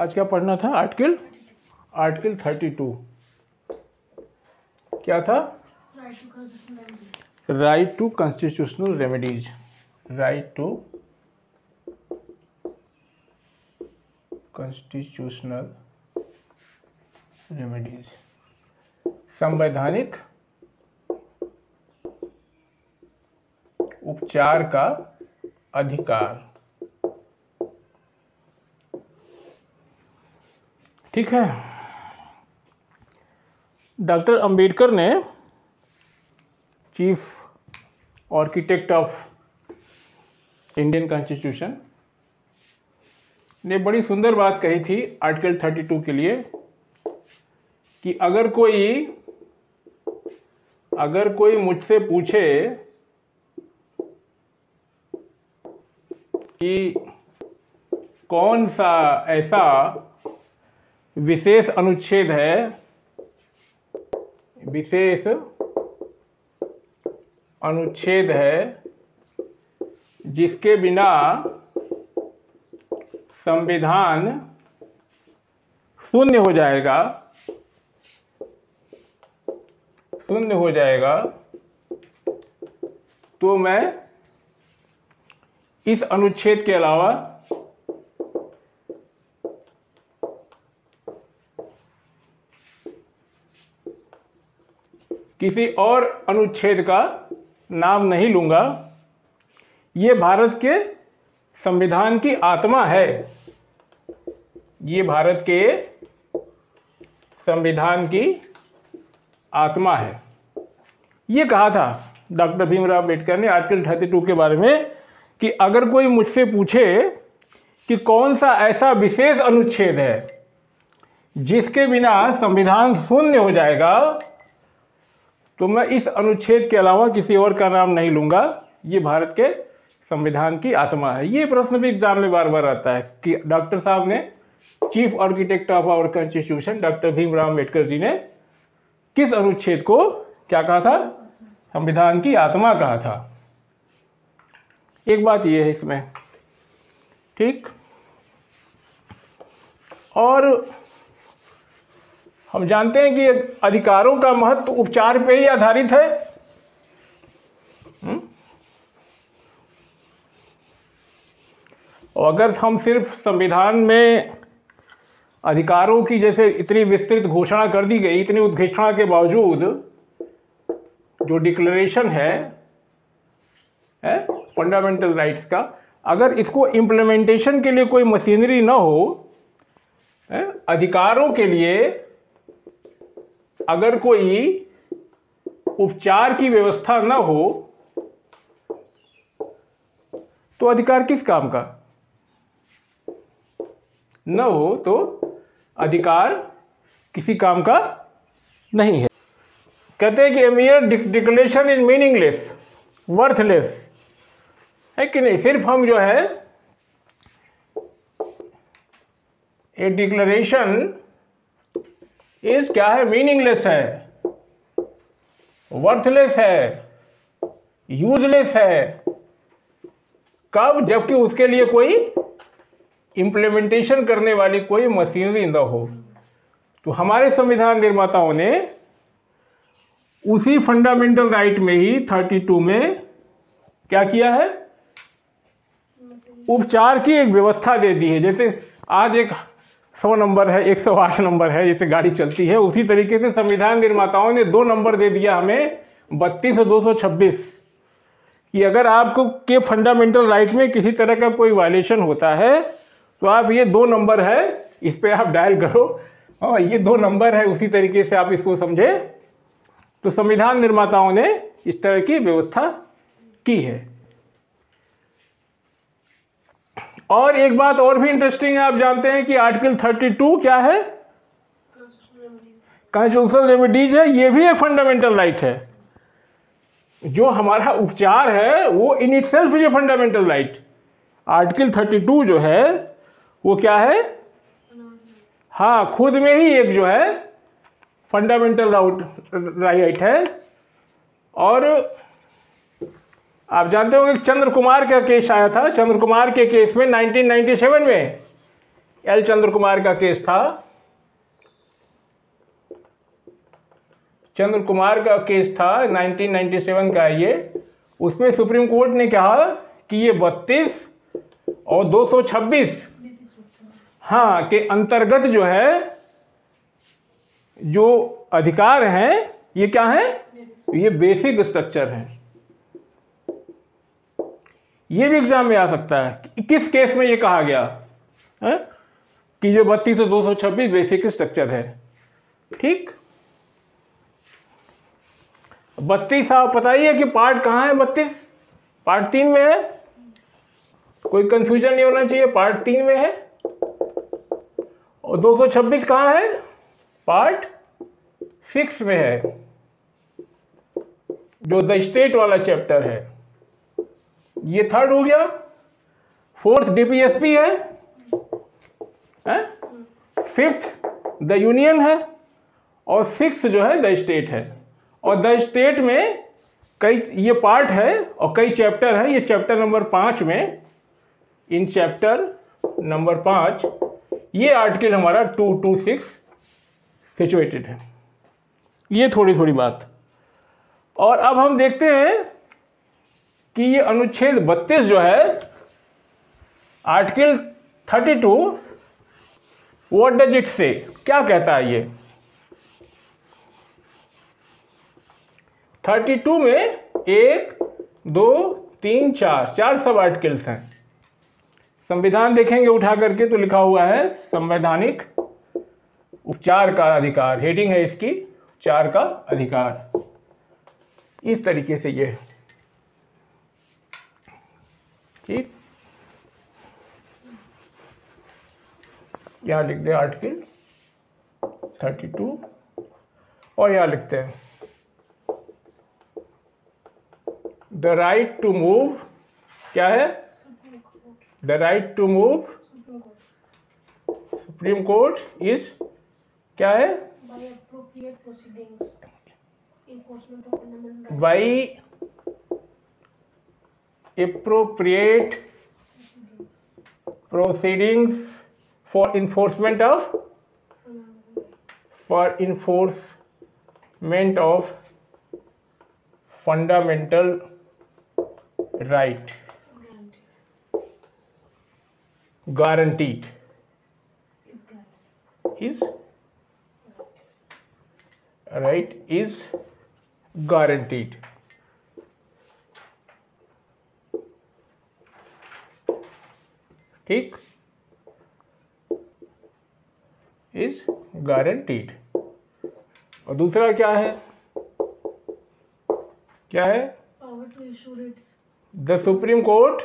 आज क्या पढ़ना था? आर्टिकल 32 क्या था? Right to constitutional remedies. Right to constitutional remedies, संवैधानिक उपचार का अधिकार। ठीक है। डॉक्टर अंबेडकर ने, chief architect of Indian constitution, ने बड़ी सुंदर बात कही थी आर्टिकल 32 के लिए कि अगर कोई मुझसे पूछे कि कौन सा ऐसा विशेष अनुच्छेद है जिसके बिना संविधान शून्य हो जाएगा, तो मैं इस अनुच्छेद के अलावा किसी और अनुच्छेद का नाम नहीं लूंगा। ये भारत के संविधान की आत्मा है। ये भारत के संविधान की आत्मा है। ये कहा था डॉक्टर भीमराव अम्बेडकर ने आर्टिकल 32 के बारे में कि अगर कोई मुझसे पूछे कि कौन सा ऐसा विशेष अनुच्छेद है जिसके बिना संविधान शून्य हो जाएगा, तो मैं इस अनुच्छेद के अलावा किसी और का नाम नहीं लूंगा। ये भारत के संविधान की आत्मा है। ये प्रश्न भी एग्जाम में बार बार आता है कि डॉक्टर साहब ने, chief architect of our constitution doctor Bhimrao Ambedkar ji ने किस अनुच्छेद को क्या कहा था? संविधान की आत्मा कहा था। एक बात ये है इसमें, ठीक। और हम जानते हैं कि अधिकारों का महत्व उपचार पे ही आधारित है। और अगर हम सिर्फ संविधान में अधिकारों की जैसे इतनी विस्तृत घोषणा कर दी गई, इतनी उद्घोषणा के बावजूद जो डिक्लेरेशन है फंडामेंटल राइट्स का, अगर इसको इम्प्लीमेंटेशन के लिए कोई मशीनरी ना हो, अधिकारों के लिए अगर कोई उपचार की व्यवस्था ना हो, तो अधिकार किस काम का? न हो तो अधिकार किसी काम का नहीं है। कहते हैं कि ए mere declaration is meaningless, worthless, है कि नहीं? सिर्फ हम जो है ए डिक्लेरेशन इज क्या है? मीनिंगलेस है, वर्थलेस है, यूजलेस है। कब? जबकि उसके लिए कोई इम्प्लीमेंटेशन करने वाली कोई मशीनरी न हो। तो हमारे संविधान निर्माताओं ने उसी फंडामेंटल राइट में ही 32 में क्या किया है? उपचार की एक व्यवस्था दे दी है। जैसे आज एक 100 नंबर है, 108 नंबर है, जैसे गाड़ी चलती है, उसी तरीके से संविधान निर्माताओं ने 2 नंबर दे दिया हमें, 32 और 226, कि अगर आपको के फंडामेंटल राइट में किसी तरह का कोई वायलेशन होता है तो आप ये 2 नंबर है, इस पे आप डायल करो। और ये 2 नंबर है, उसी तरीके से आप इसको समझे। तो संविधान निर्माताओं ने इस तरह की व्यवस्था की है। और एक बात और भी इंटरेस्टिंग है, आप जानते हैं कि आर्टिकल 32 क्या है? कॉन्स्टिट्यूशनल रेमेडीज है। ये भी एक फंडामेंटल राइट है। जो हमारा उपचार है वो in itself is a fundamental right. Article 32 जो है वो क्या है? हाँ, खुद में ही एक जो है फंडामेंटल राइट है। और आप जानते होंगे चंद्र कुमार का केस आया था। चंद्र कुमार के केस में 1997 में एल चंद्र कुमार का केस था। चंद्र कुमार का केस था 1997 का ये। उसमें सुप्रीम कोर्ट ने कहा कि ये 32 और 226 हाँ के अंतर्गत जो है जो अधिकार हैं ये क्या है, ये बेसिक स्ट्रक्चर हैं। ये भी एग्जाम में आ सकता है कि किस केस में ये कहा गया है कि जो 32 और 226 बेसिक स्ट्रक्चर है। ठीक, 32 आप पता ही है कि पार्ट कहाँ है, 32 पार्ट 3 में है, कोई कंफ्यूजन नहीं होना चाहिए, पार्ट 3 में है। और 226 कहाँ है, पार्ट 6 में है, जो द स्टेट वाला चैप्टर है। ये थर्ड हो गया। फोर्थ डीपीएसपी है, फिफ्थ द यूनियन है, और सिक्स्थ जो है द स्टेट है। और द स्टेट में कई ये पार्ट है और कई चैप्टर है। ये चैप्टर नंबर 5 में, इन चैप्टर नंबर 5 ये आर्टिकल हमारा 226 सिचुएटेड है। ये थोड़ी थोड़ी बात। और अब हम देखते हैं कि ये अनुच्छेद 32 जो है आर्टिकल 32 व्हाट डज इट से, क्या कहता है ये। 32 में 1 2 3 4 सब आर्टिकल्स हैं। संविधान देखेंगे उठा करके तो लिखा हुआ है संवैधानिक उपचार का अधिकार, हेडिंग है इसकी, उपचार का अधिकार। इस तरीके से ये है। ठीक, यहां लिखते हैं आर्टिकल 32 और यहां लिखते हैं द राइट टू मूव, क्या है, the right to move supreme court is, क्या है, by appropriate proceedings for enforcement of fundamental right, guaranteed is right is guaranteed। ठीक, इज गारंटीड। और दूसरा क्या है, क्या है, the supreme court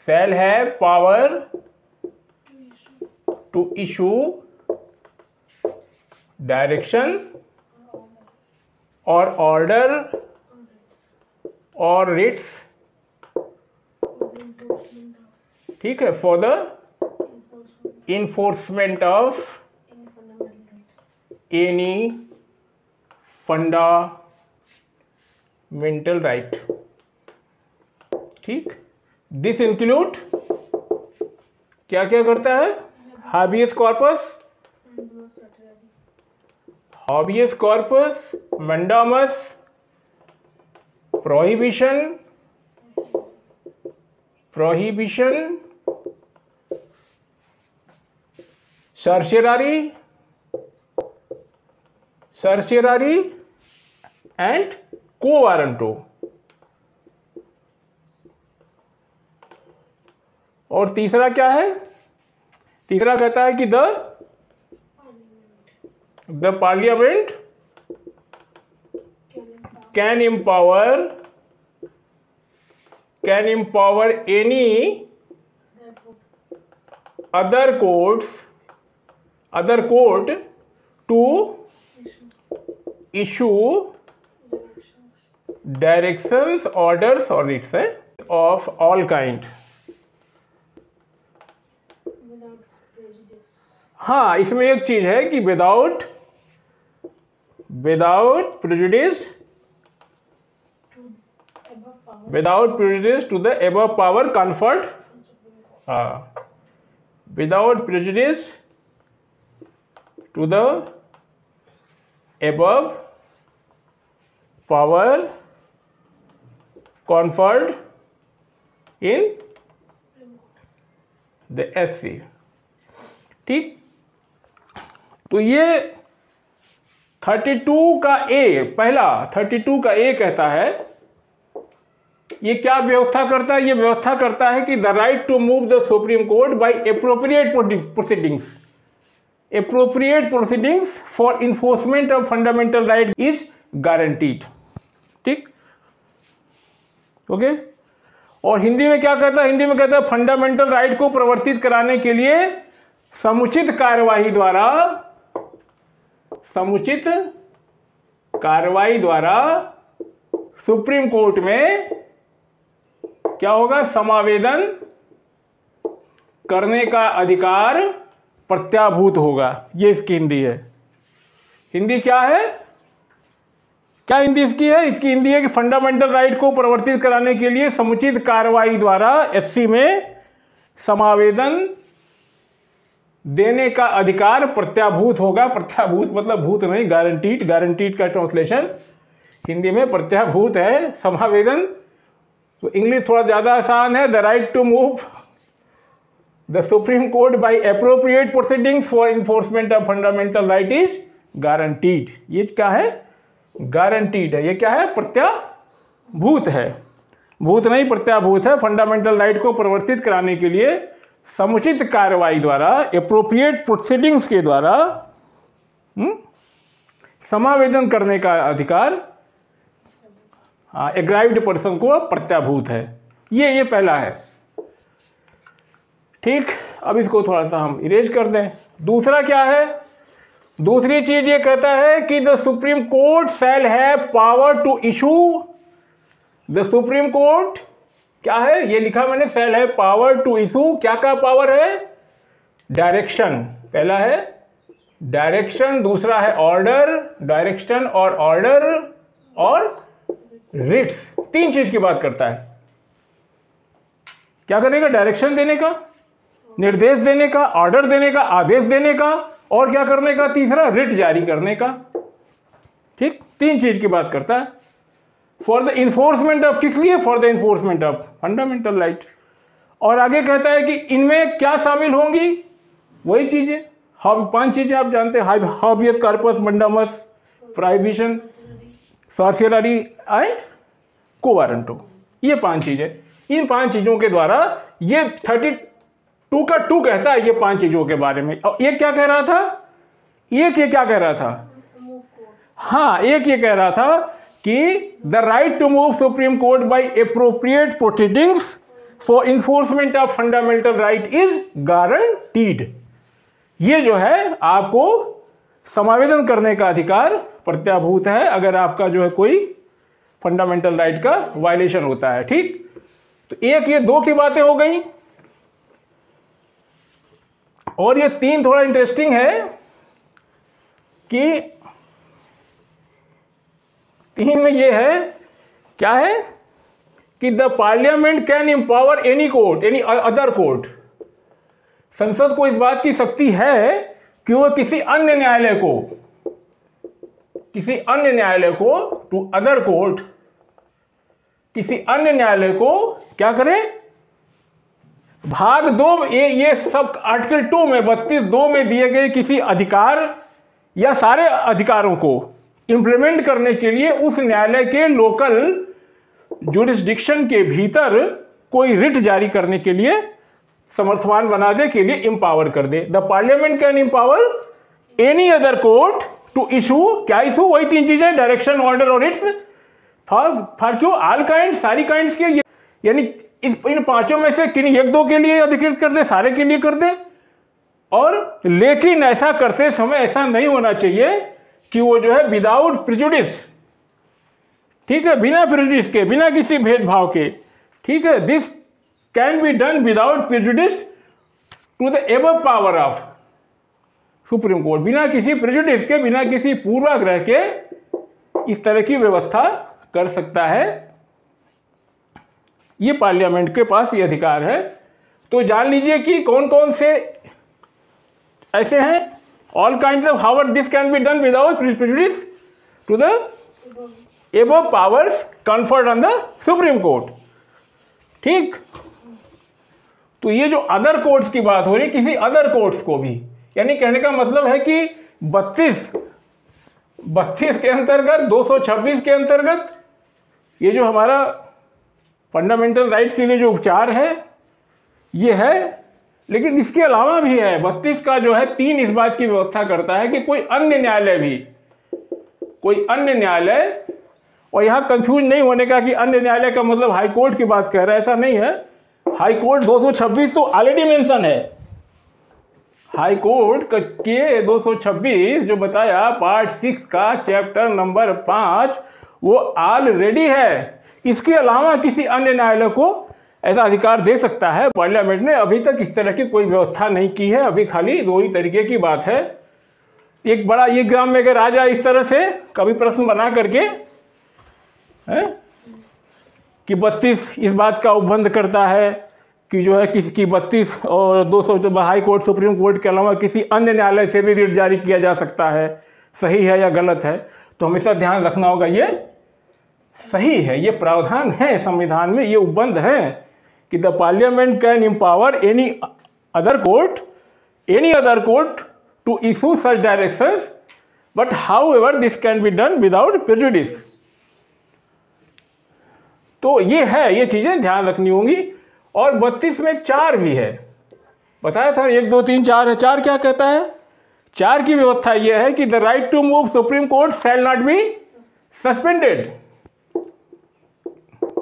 shall have power to issue direction और ऑर्डर और रिट्स, ठीक है, for the enforcement of any fundamental right. ठीक, दिस इंक्लूड क्या क्या करता है, habeas corpus, habeas corpus, mandamus, prohibition, certiorari and quo warranto. और तीसरा क्या है, तीसरा कहता है कि the parliament can empower any other court to issue directions, orders or writs of all kind। हाँ, इसमें एक चीज है कि without prejudice to the above power conferred, without prejudice to the above power conferred in the SC। ठीक, तो ये 32 का ए, पहला 32 का ए कहता है, ये क्या व्यवस्था करता है? ये व्यवस्था करता है कि the right to move the supreme court by appropriate proceedings, appropriate proceedings for enforcement of fundamental right is guaranteed। ठीक, ओके। और हिंदी में क्या कहता है? हिंदी में कहता है फंडामेंटल राइट को प्रवर्तित कराने के लिए समुचित कार्यवाही द्वारा सुप्रीम कोर्ट में क्या होगा? समावेदन करने का अधिकार प्रत्याभूत होगा। ये इसकी हिंदी है। हिंदी क्या है? क्या हिंदी इसकी है? इसकी हिंदी है कि फंडामेंटल राइट को प्रवर्तित कराने के लिए समुचित कार्रवाई द्वारा एससी में समावेदन देने का अधिकार प्रत्याभूत होगा। प्रत्याभूत मतलब भूत नहीं, गारंटीड। गारंटीड का ट्रांसलेशन हिंदी में प्रत्याभूत है। समावेदन तो इंग्लिश थोड़ा ज़्यादा आसान है। The right to move the supreme court by appropriate proceedings for enforcement of fundamental right is guaranteed. ये क्या है? गारंटीड है। ये क्या है? प्रत्याभूत है। भूत नहीं, प्रत्याभूत है। फंडामेंटल राइट को प्रवर्तित कराने के लिए समुचित कार्रवाई द्वारा, एप्रोप्रिएट प्रोसीडिंग्स के द्वारा समावेदन करने का अधिकार एग्राइव्ड पर्सन को प्रत्याभूत है। ये पहला है। ठीक, अब इसको थोड़ा सा हम इरेज कर दें। दूसरा क्या है? दूसरी चीज ये कहता है कि the supreme court shall have power to issue. The supreme court क्या है? ये लिखा मैंने, shall have power to issue. क्या का पावर है? डायरेक्शन। पहला है डायरेक्शन, दूसरा है ऑर्डर। डायरेक्शन और ऑर्डर और रिट्स, तीन चीज की बात करता है। क्या करेगा? डायरेक्शन देने का, निर्देश देने का, ऑर्डर देने का, आदेश देने का, और क्या करने का? तीसरा रिट जारी करने का। ठीक, तीन चीज की बात करता है। फॉर द इन्फोर्समेंट ऑफ, किस लिए? For the enforcement of fundamental right. और आगे कहता है कि इनमें क्या शामिल होंगी? वही चीजें, पांच चीजें आप जानते हैं। Habeas corpus mandamus, prohibition, certiorari and quo warranto. ये पांच चीजें। इन पांच चीजों के द्वारा ये 32 का 2 कहता है ये पांच चीजों के बारे में। और एक क्या कह रहा था? एक ये क्या कह रहा था? हाँ, एक ये कह रहा था कि the right to move supreme court by appropriate proceedings for enforcement of fundamental right is guaranteed. ये जो है आपको समावेदन करने का अधिकार प्रत्याभूत है अगर आपका जो है कोई फंडामेंटल राइट का वायलेशन होता है। ठीक, तो एक ये दो की बातें हो गई। और ये तीन थोड़ा इंटरेस्टिंग है कि तीन में ये है, क्या है कि the parliament can empower any court, any other court. संसद को इस बात की शक्ति है कि वह किसी अन्य न्यायालय को टू अदर कोर्ट, किसी अन्य न्यायालय को क्या करे? भाग 2 ये सब आर्टिकल 2 में 32(2) में दिए गए किसी अधिकार या सारे अधिकारों को इंप्लीमेंट करने के लिए उस न्यायालय के लोकल जुरिस्डिक्शन के भीतर कोई रिट जारी करने के लिए समर्थवान बना दे, के लिए इंपावर कर दे। The parliament can empower any other court to issue, क्या इशू? वही तीन चीजें, डायरेक्शन, ऑर्डर और रिट्स फॉर क्यों? ऑल काइंड, सारी काइंड्स के। यानी इन पांचों में से किन्हीं एक दो के लिए अधिकृत कर दे, सारे के लिए कर दे। और लेकिन ऐसा करते समय ऐसा नहीं होना चाहिए कि वो जो है विदाउट प्रिजुडिस, ठीक है, बिना प्रिजुडिस के, बिना किसी भेदभाव के, ठीक है, this can be done without prejudice to the above power of supreme court. बिना किसी प्रिजुडिस के, बिना किसी पूर्वाग्रह के इस तरह की व्यवस्था कर सकता है। ये पार्लियामेंट के पास ये अधिकार है। तो जान लीजिए कि कौन कौन से ऐसे हैं, all kind of how this can be done without prejudice to the above powers conferred on the supreme court. ठीक, तो ये जो अदर कोर्ट्स की बात हो रही, किसी अदर कोर्ट्स को भी, यानी कहने का मतलब है कि 32 के अंतर्गत, 226 के अंतर्गत ये जो हमारा फंडामेंटल राइट के लिए जो उपचार है ये है, लेकिन इसके अलावा भी है। 32 का जो है 3 इस बात की व्यवस्था करता है कि कोई अन्य न्यायालय, और यहाँ कंफ्यूज नहीं होने का कि अन्य न्यायालय का मतलब हाई कोर्ट की बात कह रहा है, ऐसा नहीं है। हाई कोर्ट 226 तो ऑलरेडी मेंशन है, हाई कोर्ट के 226 जो बताया पार्ट 6 का चैप्टर नंबर 5 वो ऑलरेडी है। इसके अलावा किसी अन्य न्यायालय को ऐसा अधिकार दे सकता है। पार्लियामेंट ने अभी तक इस तरह की कोई व्यवस्था नहीं की है, अभी खाली 2 ही तरीके की बात है। एक बड़ा ये एग्जाम में अगर आ जाए इस तरह से कभी प्रश्न बना करके है कि 32 इस बात का उपबंध करता है कि जो है किसकी 32 और 200 हाई कोर्ट सुप्रीम कोर्ट के अलावा किसी अन्य न्यायालय से भी रिट जारी किया जा सकता है, सही है या गलत है, तो हमेशा ध्यान रखना होगा ये सही है, ये प्रावधान है संविधान में, ये उपबंध है कि the parliament can empower any other court to issue such directions but however this can be done without prejudice. तो ये है, ये चीजें ध्यान रखनी होंगी। और 32 में 4 भी है, बताया था 1 2 3 4 है। 4 क्या कहता है? 4 की व्यवस्था यह है कि the right to move supreme court shall not be suspended.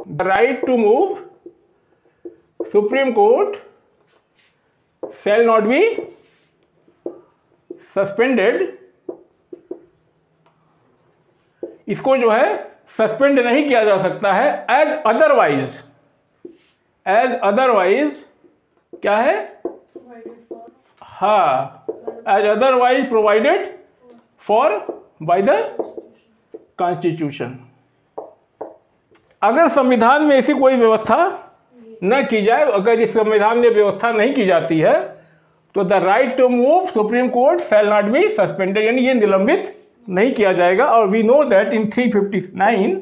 The right to move supreme court shall not be suspended. इसको जो है सस्पेंड नहीं किया जा सकता है एज अदरवाइज क्या है? हाँ, as otherwise provided for by the constitution. अगर संविधान में ऐसी कोई व्यवस्था न की जाए, अगर इस संविधान में व्यवस्था नहीं की जाती है तो the right to move supreme court shall not be suspended, यानी ये निलंबित नहीं किया जाएगा। और we know that in 359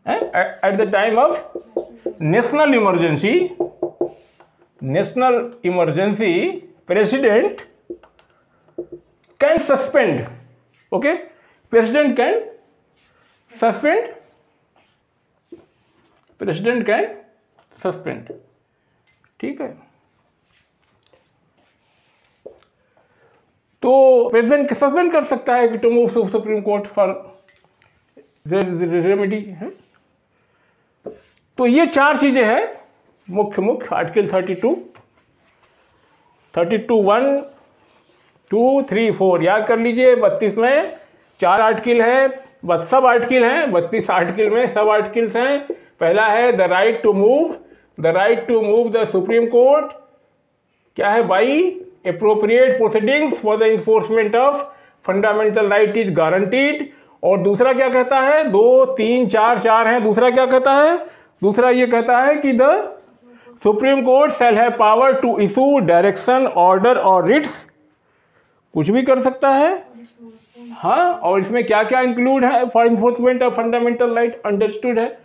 at the time of national emergency president can suspend, okay, president can suspend, ठीक है। तो प्रेसिडेंट सस्पेंड कर सकता है कि to move supreme court for remedy है। तो ये 4 चीजें हैं मुख्य आर्टिकल 32 1 2 3 4 याद कर लीजिए। 32 में 4 आर्टिकल है, बस सब आर्टिकल हैं। 32 आर्टिकल में सब आर्टिकल्स हैं। पहला है the right to move the supreme court क्या है? By appropriate proceedings for the enforcement of fundamental right is guaranteed। और दूसरा क्या कहता है? 2 3 4 है। दूसरा क्या कहता है? दूसरा ये कहता है कि the supreme court shall have power to issue direction order और रिट्स, कुछ भी कर सकता है। हाँ, और इसमें क्या क्या इंक्लूड है? For enforcement of fundamental right understood है।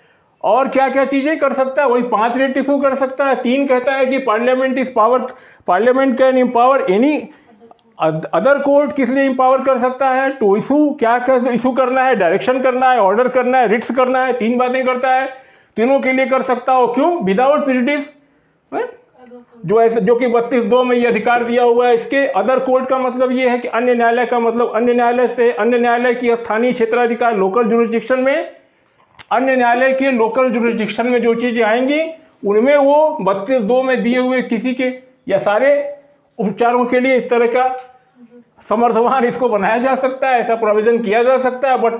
और क्या क्या चीजें कर सकता है? वही 5 रिट इशू कर सकता है। 3 कहता है कि parliament can empower any other court, किस लिए एम्पावर कर सकता है? टू इशू, क्या इशू करना है? डायरेक्शन करना है, ऑर्डर करना है, रिट्स करना है। 3 बातें करता है, तीनों के लिए कर सकता हो। क्यों? विदाउट प्रेजुडिस, जो कि 32(2) में ये अधिकार दिया हुआ है। इसके अदर कोर्ट का मतलब ये है कि अन्य न्यायालय का मतलब अन्य न्यायालय की स्थानीय क्षेत्राधिकार लोकल जुरिस्डिक्शन में, अन्य न्यायालय के लोकल जुरिस्डिक्शन में जो चीजें आएंगी उनमें वो 32(2) में दिए हुए किसी के या सारे उपचारों के लिए इस तरह का समर्थवान इसको बनाया जा सकता है, ऐसा प्रोविजन किया जा सकता है। बट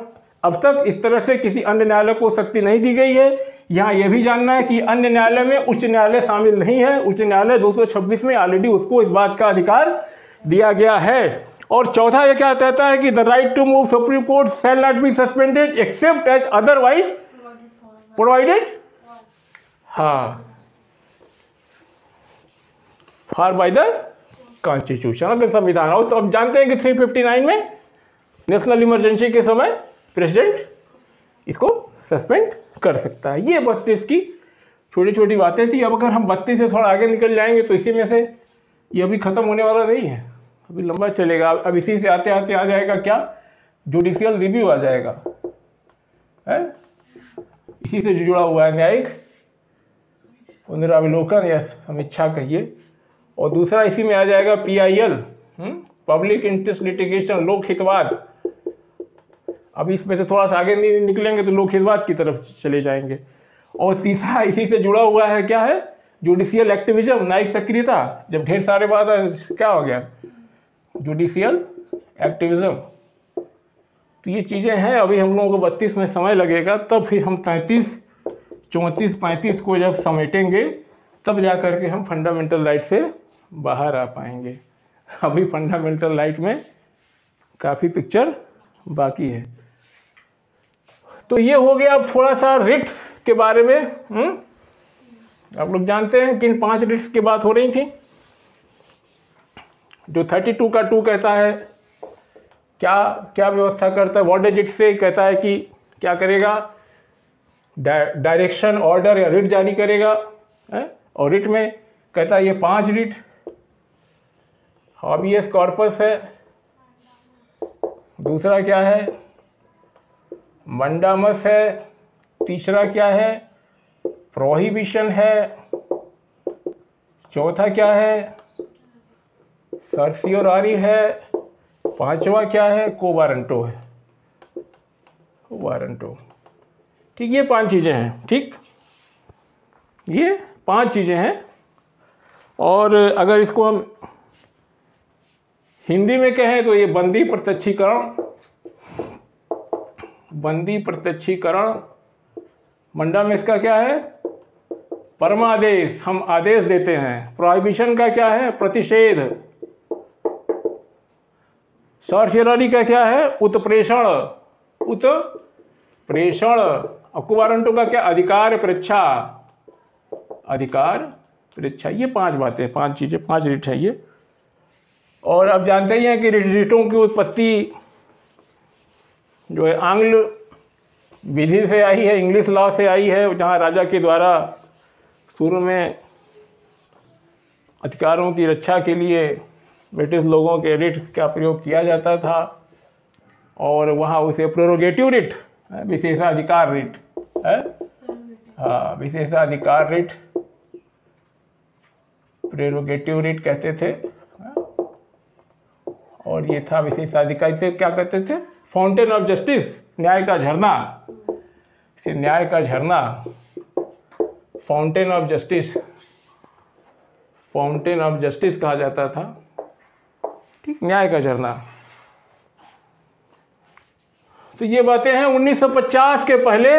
अब तक इस तरह से किसी अन्य न्यायालय को शक्ति नहीं दी गई है। यहाँ यह भी जानना है कि अन्य न्यायालय में उच्च न्यायालय शामिल नहीं है। उच्च न्यायालय 226 में ऑलरेडी उसको इस बात का अधिकार दिया गया है। और चौथा ये क्या कहता है कि the right to move supreme court shall not be suspended except as otherwise provided. हाँ, फॉर बाय द कॉन्स्टिट्यूशन। अगर संविधान हो तो अब जानते हैं कि 359 में नेशनल इमरजेंसी के समय प्रेसिडेंट इसको सस्पेंड कर सकता है। ये 32 की छोटी छोटी बातें थी। अब अगर हम 32 से थोड़ा आगे निकल जाएंगे तो इसी में से ये अभी ख़त्म होने वाला नहीं है, अभी लंबा चलेगा। अब इसी से आते आते आ जाएगा क्या, जुडिशियल रिव्यू आ जाएगा, है इसी से जुड़ा हुआ है न्यायिक पुनरावलोकन या समीक्षा कहिए। और दूसरा इसी में आ जाएगा PIL, पब्लिक इंटरेस्ट लिटिगेशन, लोक हितवाद। अब इसमें से थोड़ा सा आगे निकलेंगे तो लोक हितवाद की तरफ चले जाएंगे। और तीसरा इसी से जुड़ा हुआ है क्या है, जुडिशियल एक्टिविज्म, न्यायिक सक्रियता। जब ढेर सारे बात क्या हो गया, जुडिशियल एक्टिविज्म। तो ये चीज़ें हैं। अभी हम लोगों को 32 में समय लगेगा, तब फिर हम 33, 34, 35 को जब समेटेंगे तब जा कर के हम फंडामेंटल राइट से बाहर आ पाएंगे। अभी फंडामेंटल राइट में काफ़ी पिक्चर बाकी है। तो ये हो गया। अब थोड़ा सा रिट्स के बारे में आप लोग जानते हैं कि इन 5 रिट्स की बात हो रही थी। जो 32 का 2 कहता है क्या क्या व्यवस्था करता है, व्हाट डज इट से, कहता है कि क्या करेगा, डायरेक्शन, ऑर्डर या रिट जारी करेगा है? और रिट में कहता है ये 5 रिट, हाबियस कॉर्पस है, दूसरा क्या है मंडामस है, तीसरा क्या है प्रोहिबिशन है, चौथा क्या है सर्सियोरारी है, पांचवा क्या है कोवारंटो है, कोवारंटो। ठीक, ये 5 चीज़ें हैं। ठीक, ये 5 चीज़ें हैं। और अगर इसको हम हिंदी में कहें तो ये बंदी प्रत्यक्षीकरण, बंदी प्रत्यक्षीकरण। मंडा में इसका क्या है परमादेश, हम आदेश देते हैं। प्रोहिबिशन का क्या है प्रतिषेध। सर्शियरी का क्या है उत्प्रेषण, उत्प्रेषण। और कुवारंटो का क्या अधिकार परीक्षा, अधिकार परीक्षा। ये 5 बातें, 5 चीज़ें, 5 रिट है ये। और अब जानते ही हैं कि रिटों की उत्पत्ति जो है आंग्ल विधि से आई है, इंग्लिश लॉ से आई है, जहाँ राजा के द्वारा शुरू में अधिकारों की रक्षा के लिए ब्रिटिश लोगों के रिट का प्रयोग किया जाता था। और वहाँ उसे प्रेरोगेटिव रिट, विशेषाधिकार रिट है, हाँ विशेषाधिकार रिट, प्रेरोगेटिव रिट कहते थे। और ये था विशेषाधिकार, से क्या कहते थे फाउंटेन ऑफ जस्टिस, न्याय का झरना, इसे न्याय का झरना, fountain of justice, fountain of justice कहा जाता था। ठीक, न्याय का झरना। तो ये बातें हैं। 1950 के पहले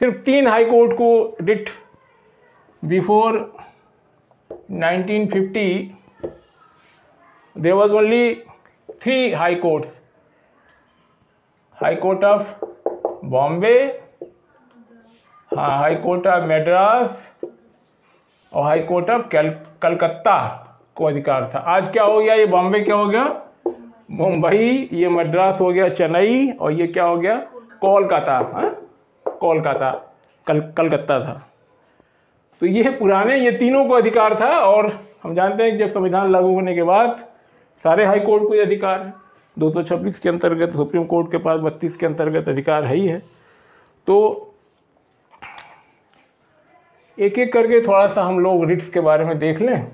सिर्फ 3 हाई कोर्ट को writ, before 1950 there was only 3 high courts, High Court of Bombay, हाँ हाई कोर्ट ऑफ मद्रास और हाई कोर्ट ऑफ कलकत्ता को अधिकार था। आज क्या हो गया, ये बॉम्बे क्या हो गया मुंबई, ये मद्रास हो गया चेन्नई, और ये क्या हो गया कोलकाता, कोलकाता कलकत्ता था। तो ये पुराने, ये तीनों को अधिकार था। और हम जानते हैं कि जब संविधान लागू होने के बाद सारे हाई कोर्ट को ये अधिकार है। 226 के अंतर्गत सुप्रीम कोर्ट के पास 32 के अंतर्गत अधिकार है ही है। तो एक एक करके थोड़ा सा हम लोग रिट्स के बारे में देख लें।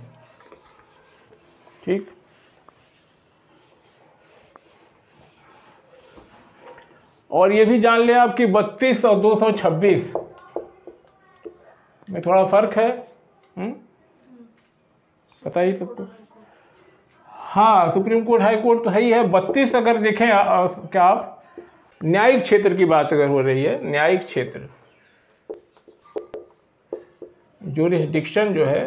ठीक, और ये भी जान लें आप कि 32 और 226 में थोड़ा फर्क है, पता ही सबको। हाँ, सुप्रीम कोर्ट हाई कोर्ट तो है ही है। 32 अगर देखें क्या आप, न्यायिक क्षेत्र की बात अगर हो रही है, न्यायिक क्षेत्र ज्यूरिसडिक्शन जो है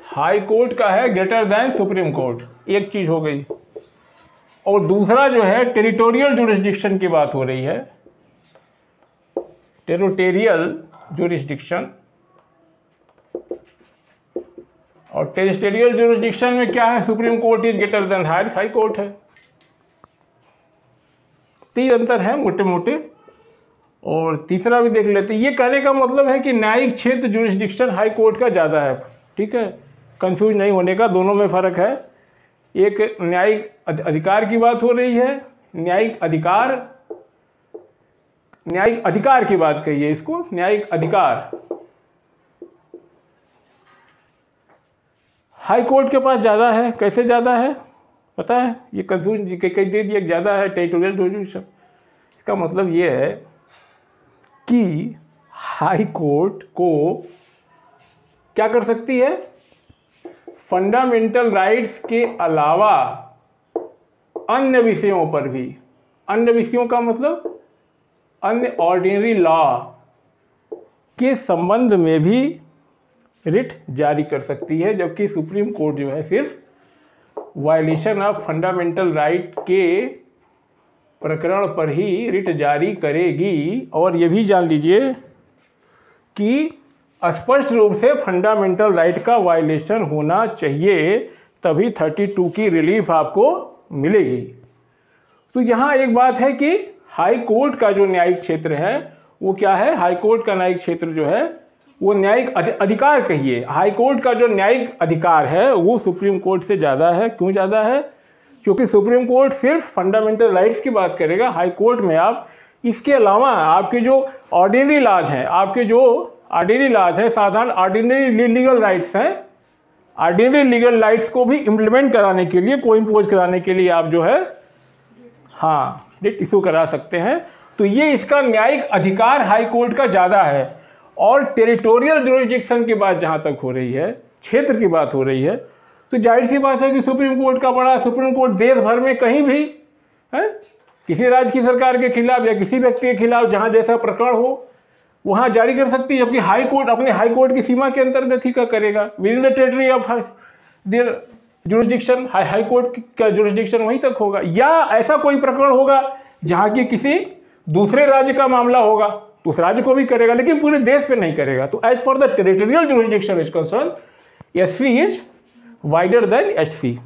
हाई कोर्ट का है ग्रेटर दैन सुप्रीम कोर्ट, एक चीज हो गई। और दूसरा जो है टेरिटोरियल ज्यूरिसडिक्शन की बात हो रही है, टेरिटोरियल ज्यूरिसडिक्शन और टेरिटोरियल जुरिस्डिक्शन में क्या है, supreme court is greater than high court है। 3 अंतर है मोटे मोटे। और तीसरा भी देख लेते हैं। ये कहने का मतलब है कि न्यायिक क्षेत्र जुरिस्डिक्शन हाई कोर्ट का ज़्यादा है। ठीक है, कंफ्यूज नहीं होने का, दोनों में फ़र्क है। एक न्यायिक अधिकार की बात हो रही है, न्यायिक अधिकार की बात कहिए इसको, न्यायिक अधिकार हाई कोर्ट के पास ज़्यादा है। कैसे ज़्यादा है पता है, ये कंफ्यूज कई दे दिया ज़्यादा है टेरिटोरियल जुरिस्डिक्शन। इसका मतलब ये है कि हाई कोर्ट को क्या कर सकती है, फंडामेंटल राइट्स के अलावा अन्य विषयों पर भी, अन्य विषयों का मतलब अन्य ऑर्डिनरी लॉ के संबंध में भी रिट जारी कर सकती है। जबकि सुप्रीम कोर्ट जो है सिर्फ वायलेशन ऑफ फंडामेंटल राइट के प्रकरण पर ही रिट जारी करेगी। और ये भी जान लीजिए कि स्पष्ट रूप से फंडामेंटल राइट का वायलेशन होना चाहिए, तभी 32 की रिलीफ आपको मिलेगी। तो यहाँ एक बात है कि हाई कोर्ट का जो न्यायिक क्षेत्र है वो क्या है, हाई कोर्ट का न्यायिक क्षेत्र जो है वो न्यायिक अधिकार कहिए, हाई कोर्ट का जो न्यायिक अधिकार है वो सुप्रीम कोर्ट से ज़्यादा है। क्यों ज़्यादा है, क्योंकि सुप्रीम कोर्ट सिर्फ फंडामेंटल राइट्स की बात करेगा। हाई कोर्ट में आप इसके अलावा आपके जो ऑर्डिनरी लॉज हैं, आपके जो ऑर्डिनरी लॉज हैं, साधारण ऑर्डिनरी लीगल राइट्स हैं, ऑर्डिनरी लीगल राइट्स को भी इम्प्लीमेंट कराने के लिए, को इम्पोज कराने के लिए आप जो है रिट इशू करा सकते हैं। तो ये इसका न्यायिक अधिकार हाई कोर्ट का ज़्यादा है। और टेरिटोरियल जुरिस्डिक्शन की बात जहाँ तक हो रही है, क्षेत्र की बात हो रही है, तो जाहिर सी बात है कि सुप्रीम कोर्ट का बड़ा, सुप्रीम कोर्ट देश भर में कहीं भी है किसी राज्य की सरकार के खिलाफ या किसी व्यक्ति के खिलाफ जहाँ जैसा प्रकरण हो वहाँ जारी कर सकती है। जबकि हाई कोर्ट अपने हाई कोर्ट की सीमा के अंतर्गत ही का करेगा, with in the territory of their jurisdiction. High court का जुरिस्डिक्शन वहीं तक होगा। या ऐसा कोई प्रकरण होगा जहाँ की किसी दूसरे राज्य का मामला होगा तो उस राज्य को भी करेगा, लेकिन पूरे देश पे नहीं करेगा। तो as for the territorial jurisdiction is concerned, SC is wider than HC.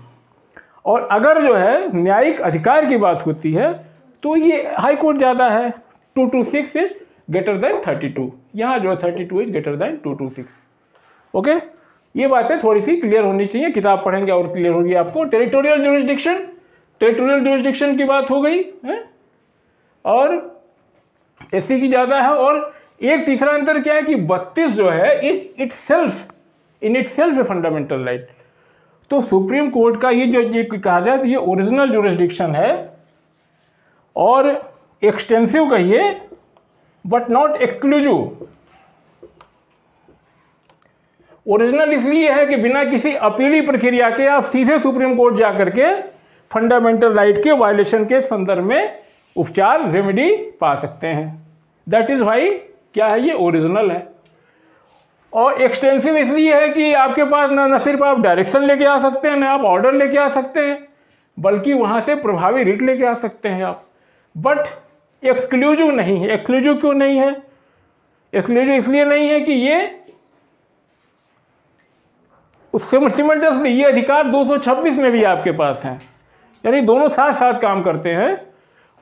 और अगर जो है न्यायिक अधिकार की बात होती है तो ये हाई कोर्ट ज़्यादा है। 226 इज ग्रेटर देन 32। यहाँ जो है 32 इज ग्रेटर देन 226। ओके, ये बातें थोड़ी सी क्लियर होनी चाहिए, किताब पढ़ेंगे और क्लियर होगी आपको। टेरिटोरियल जुरिस्डिक्शन की बात हो गई है और एससी की ज़्यादा है। और एक तीसरा अंतर क्या है कि 32 जो है in itself a fundamental right. तो सुप्रीम कोर्ट का ये जो कहा जाए तो ये ओरिजिनल जुरिस्डिक्शन है और एक्सटेंसिव कहिए बट नॉट एक्सक्लूसिव। ओरिजिनल इसलिए है कि बिना किसी अपीली प्रक्रिया के आप सीधे सुप्रीम कोर्ट जा करके फंडामेंटल राइट के वायलेशन के संदर्भ में उपचार रेमेडी पा सकते हैं। दैट इज वाई क्या है, ये ओरिजिनल है। और एक्सटेंसिव इसलिए है कि आपके पास न सिर्फ आप डायरेक्शन लेके आ सकते हैं, न आप ऑर्डर लेके आ सकते हैं, बल्कि वहाँ से प्रभावी रिट लेके आ सकते हैं आप। बट एक्सक्लूसिव नहीं है। एक्सक्लूसिव क्यों नहीं है, एक्सक्लूसिव इसलिए नहीं है कि ये सिमल्टेनियसली ये अधिकार 226 में भी आपके पास हैं, यानी दोनों साथ साथ काम करते हैं।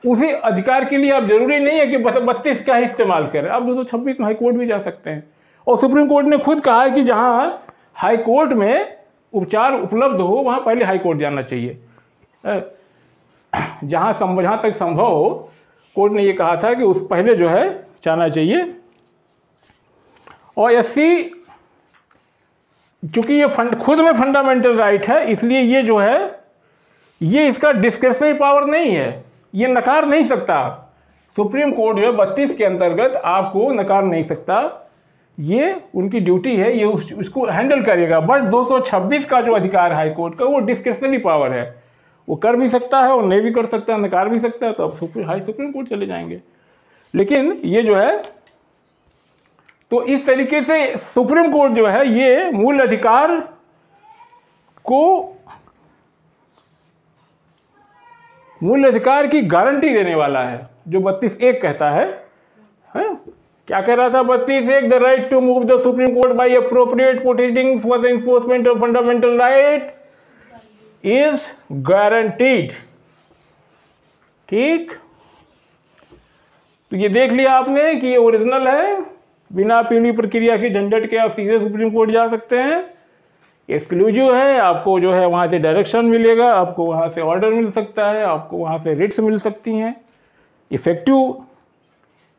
उसी अधिकार के लिए आप जरूरी नहीं है कि 32 का ही इस्तेमाल करें, आप 226 में हाई कोर्ट भी जा सकते हैं। और सुप्रीम कोर्ट ने खुद कहा है कि जहां हाई कोर्ट में उपचार उपलब्ध हो वहां पहले हाई कोर्ट जाना चाहिए। जहां तक संभव हो, कोर्ट ने ये कहा था कि उस पहले जो है जाना चाहिए। और एससी चूंकि ये खुद में फंडामेंटल राइट है, इसलिए ये जो है ये इसका डिस्क्रिशनरी पावर नहीं है, ये नकार नहीं सकता। सुप्रीम कोर्ट जो है 32 के अंतर्गत आपको नकार नहीं सकता, ये उनकी ड्यूटी है, ये उसको हैंडल करेगा। बट 226 का जो अधिकार हाई कोर्ट का वो डिस्क्रिशनरी पावर है, वो कर भी सकता है और नहीं भी कर सकता है, नकार भी सकता है। तो अब सुप्रीम कोर्ट चले जाएंगे। लेकिन ये जो है तो इस तरीके से सुप्रीम कोर्ट जो है ये मूल अधिकार की गारंटी देने वाला है, जो 32(1) कहता है क्या कह रहा था 32(1) the right to move the supreme court by appropriate proceedings for the enforcement of fundamental right is guaranteed. ठीक, तो ये देख लिया आपने कि ये ओरिजिनल है, बिना अपीली प्रक्रिया की झंझट के आप सीधे सुप्रीम कोर्ट जा सकते हैं। एक्सक्लूसिव है, आपको जो है वहाँ से डायरेक्शन मिलेगा, आपको वहाँ से ऑर्डर मिल सकता है, आपको वहाँ से रिट्स मिल सकती हैं। इफेक्टिव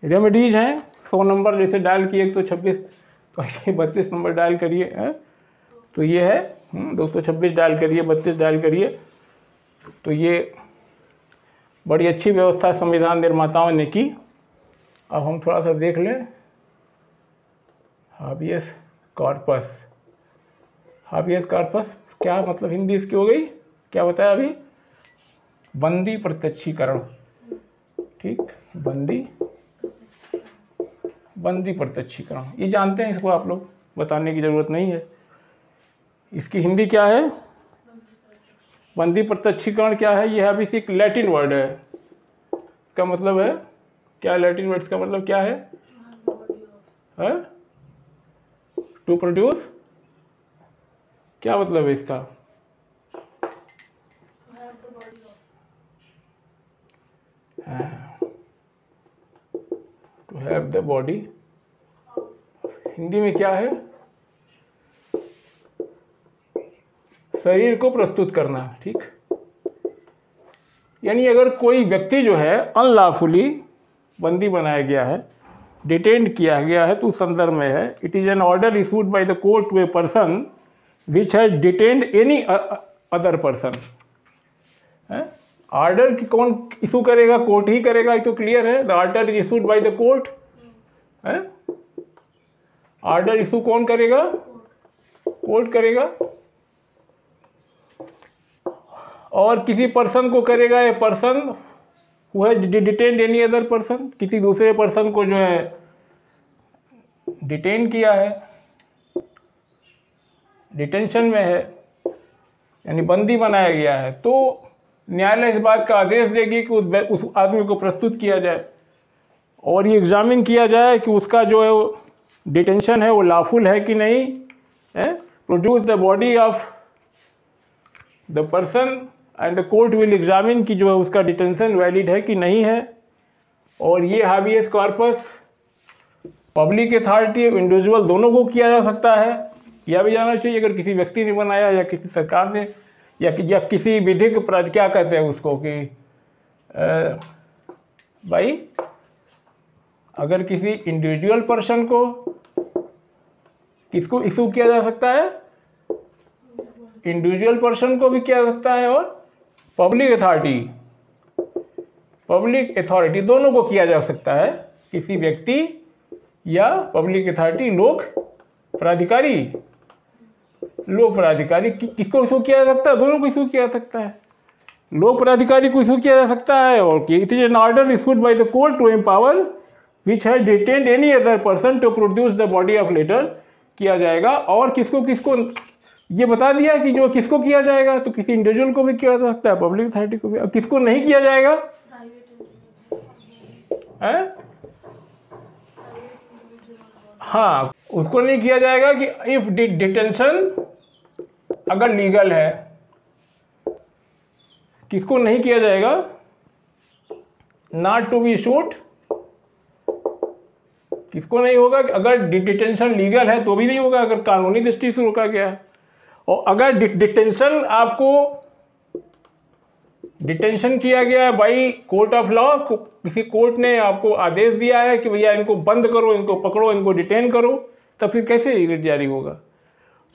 रेमेडीज हैं। 100 नंबर जैसे डायल किए 126 तो 32 नंबर डायल करिए है? तो ये है 226 डायल करिए, 32 डायल करिए। तो ये बड़ी अच्छी व्यवस्था संविधान निर्माताओं ने की। अब हम थोड़ा सा देख लें हाबियस कॉर्पस। हाबियस कॉर्पस क्या मतलब हिंदी इसकी हो गई, क्या बताया अभी? बंदी प्रत्यक्षीकरण। ठीक, बंदी प्रत्यक्षीकरण, ये जानते हैं, इसको आप लोग बताने की ज़रूरत नहीं है। इसकी हिंदी क्या है? बंदी प्रत्यक्षीकरण क्या है? यह अभी एक लैटिन वर्ड है। क्या मतलब है? क्या लैटिन वर्ड का मतलब क्या है? टू प्रोड्यूस, क्या मतलब है इसका? To have the body, Hindi में क्या है? शरीर को प्रस्तुत करना। ठीक, यानी अगर कोई व्यक्ति जो है अनलॉफुली बंदी बनाया गया है, डिटेन्ड किया गया है, तो उस संदर्भ में है it is an order issued by the court to a person which has detained any other person. Order की कौन इशू करेगा? कोर्ट ही करेगा, ये तो क्लियर है। The order is issued by the court. Order issue कौन करेगा? कोर्ट करेगा। और किसी पर्सन को करेगा, a person who has detained any other person, किसी दूसरे पर्सन को जो है डिटेन किया है, डिटेंशन में है, यानी बंदी बनाया गया है, तो न्यायालय इस बात का आदेश देगी कि उस आदमी को प्रस्तुत किया जाए और ये एग्जामिन किया जाए कि उसका जो है डिटेंशन है वो लॉफुल है कि नहीं है। Produce the body of the person and the court will examine कि जो है उसका डिटेंशन वैलिड है कि नहीं है। और ये हाबियस कॉर्पस पब्लिक अथॉरिटी इंडिविजुअल दोनों को किया जा सकता है। यह भी जाना चाहिए अगर किसी व्यक्ति ने बनाया या किसी सरकार ने या किसी विधिक अपराध, क्या कहते हैं उसको, कि भाई अगर किसी इंडिविजुअल पर्सन को किसको इशू किया जा सकता है? इंडिविजुअल पर्सन को भी किया जा सकता है और पब्लिक अथॉरिटी दोनों को किया जा सकता है। किसी व्यक्ति या पब्लिक अथॉरिटी, लोक प्राधिकारी किसको इशू किया जा सकता है? दोनों को इशू किया जा सकता है। लोक प्राधिकारी को इशू किया जा सकता है और it is an order issued by the court to empower which has detained any other person to produce the body of latter किया जाएगा। और किसको ये बता दिया कि जो किसको किया जाएगा, तो किसी इंडिविजुअल को भी किया जा सकता है, पब्लिक अथॉरिटी को भी। अब किसको नहीं किया जाएगा है? हाँ, उसको नहीं किया जाएगा कि इफ डिटेंशन अगर लीगल है। किसको नहीं किया जाएगा? Not to be issued. किसको नहीं होगा? अगर डिटेंशन लीगल है तो भी नहीं होगा, अगर कानूनी दृष्टि से रोका गया है। और अगर डिटेंशन आपको डिटेंशन किया गया है बाई कोर्ट ऑफ लॉ, किसी कोर्ट ने आपको आदेश दिया है कि भैया इनको बंद करो, इनको पकड़ो, इनको डिटेन करो, तब फिर कैसे रिट जारी होगा?